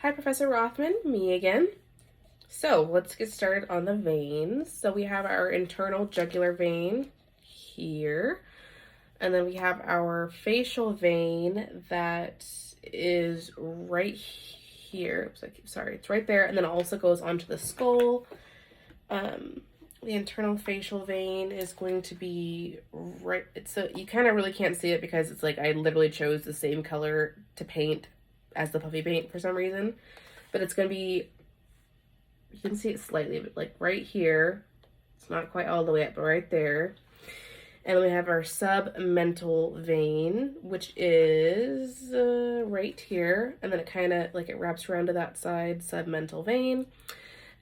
Hi, Professor Rothman, me again. So let's get started on the veins. So we have our internal jugular vein here, and then we have our facial vein that is right here. Oops, sorry, it's right there, and then it also goes onto the skull. The internal facial vein is going to be right. You kind of really can't see it because it's like I literally chose the same color to paint as the puffy paint for some reason, but it's going to be, you can see it slightly, but like right here. It's not quite all the way up, but right there. And then we have our submental vein, which is right here. And then it kind of like it wraps around to that side, submental vein.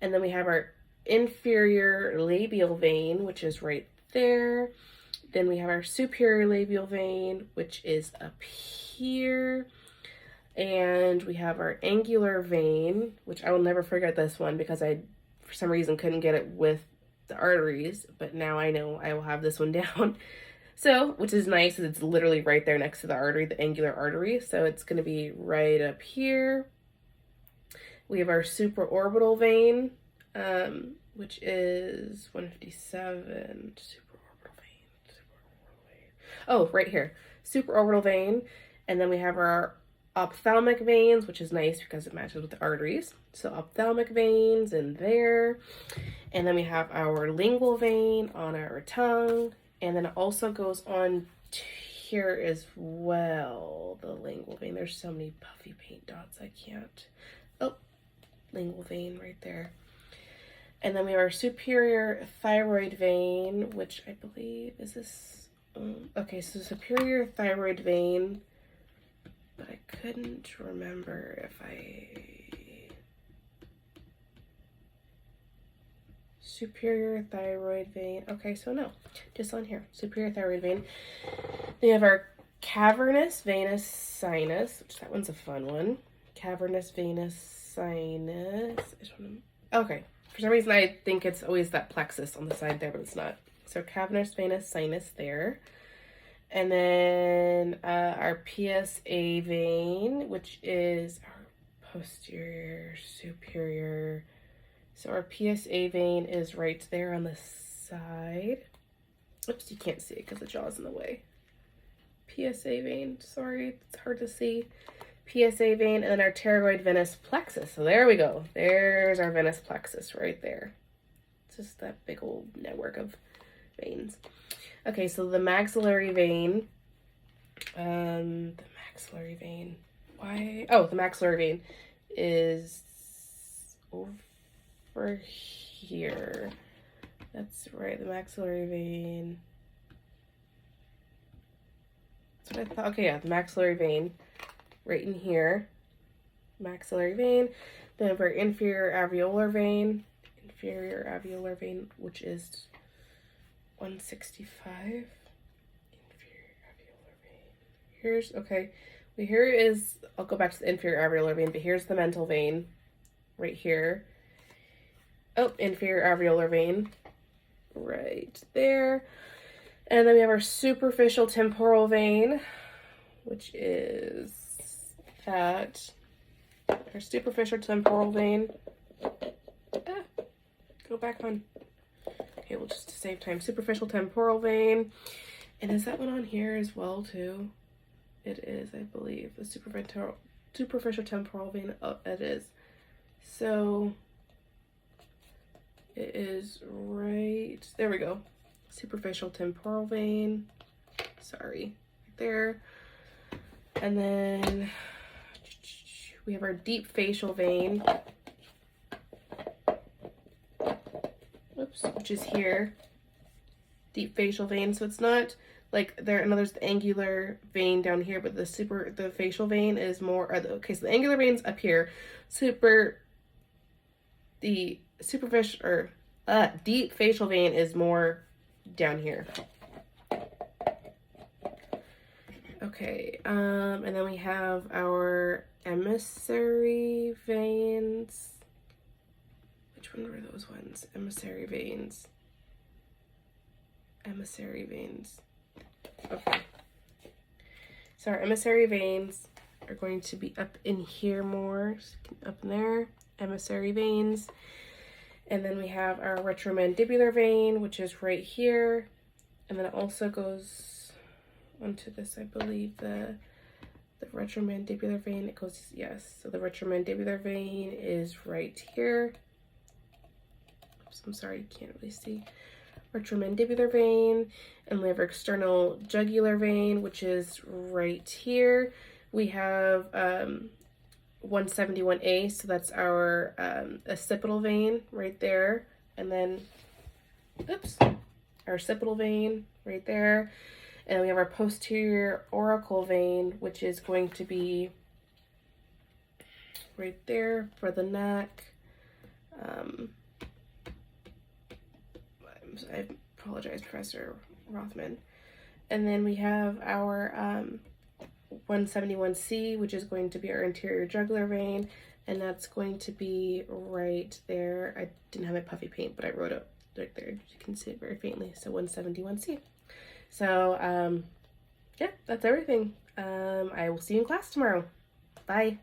And then we have our inferior labial vein, which is right there. Then we have our superior labial vein, which is up here. And we have our angular vein, which I will never forget this one because I, for some reason, couldn't get it with the arteries, but now I know I will have this one down. So, which is nice, it's literally right there next to the artery, the angular artery. So it's going to be right up here. We have our supraorbital vein, which is 157. Supraorbital vein. Oh, right here. Supraorbital vein. And then we have our ophthalmic veins, which is nice because it matches with the arteries. So ophthalmic veins in there. And then we have our lingual vein on our tongue. And then it also goes on here as well, the lingual vein. There's so many puffy paint dots, I can't. Oh, lingual vein right there. And then we have our superior thyroid vein, which I believe is this. Okay, so superior thyroid vein, but I couldn't remember if superior thyroid vein. Okay, so no, just on here, superior thyroid vein. Then we have our cavernous venous sinus, which that one's a fun one. Cavernous venous sinus. Okay, for some reason I think it's always that plexus on the side there, but it's not. So cavernous venous sinus there. And then our PSA vein, which is our posterior superior. So our PSA vein is right there on the side. Oops, you can't see it because the jaw's in the way. PSA vein, sorry, it's hard to see. PSA vein, and then our pterygoid venous plexus. So there we go. There's our venous plexus right there. It's just that big old network of veins. Okay, so the maxillary vein. The maxillary vein. Why? Oh, the maxillary vein is over here. That's right, the maxillary vein. That's what I thought. Okay, yeah, the maxillary vein. Right in here. Maxillary vein. Then we have our inferior alveolar vein. Inferior alveolar vein, which is 165. Inferior alveolar vein. Here's, okay. Well, here is, I'll go back to the inferior alveolar vein, but here's the mental vein. Right here. Oh, inferior alveolar vein. Right there. And then we have our superficial temporal vein, which is that. Our superficial temporal vein. Go back on. Okay, well, just to save time, superficial temporal vein. And is that one on here as well, too? It is, I believe. The superficial temporal vein. Oh, it is. So, it is right, there we go. Superficial temporal vein. Sorry, right there. And then we have our deep facial vein. Oops, which is here. Deep facial vein. So it's not like there, and there's the angular vein down here, but the facial vein is more, okay, so the angular vein's up here. The superficial, or deep facial vein is more down here. Okay, and then we have our emissary veins. Which one were those ones? Emissary veins. Emissary veins. Okay. So our emissary veins are going to be up in here more, up in there, emissary veins. And then we have our retromandibular vein, which is right here. And then it also goes onto this, I believe, the retromandibular vein. It goes, yes, so the retromandibular vein is right here. Oops, I'm sorry, you can't really see. Retromandibular vein, and we have our external jugular vein, which is right here. We have 171A, so that's our occipital vein right there, and then, oops, our occipital vein right there, and we have our posterior auricle vein, which is going to be right there for the neck. I apologize, Professor Rothman. And then we have our 171C, which is going to be our anterior jugular vein, and that's going to be right there. I didn't have my puffy paint, but I wrote it right there. You can see it very faintly. So 171C. So yeah, that's everything. I will see you in class tomorrow. Bye.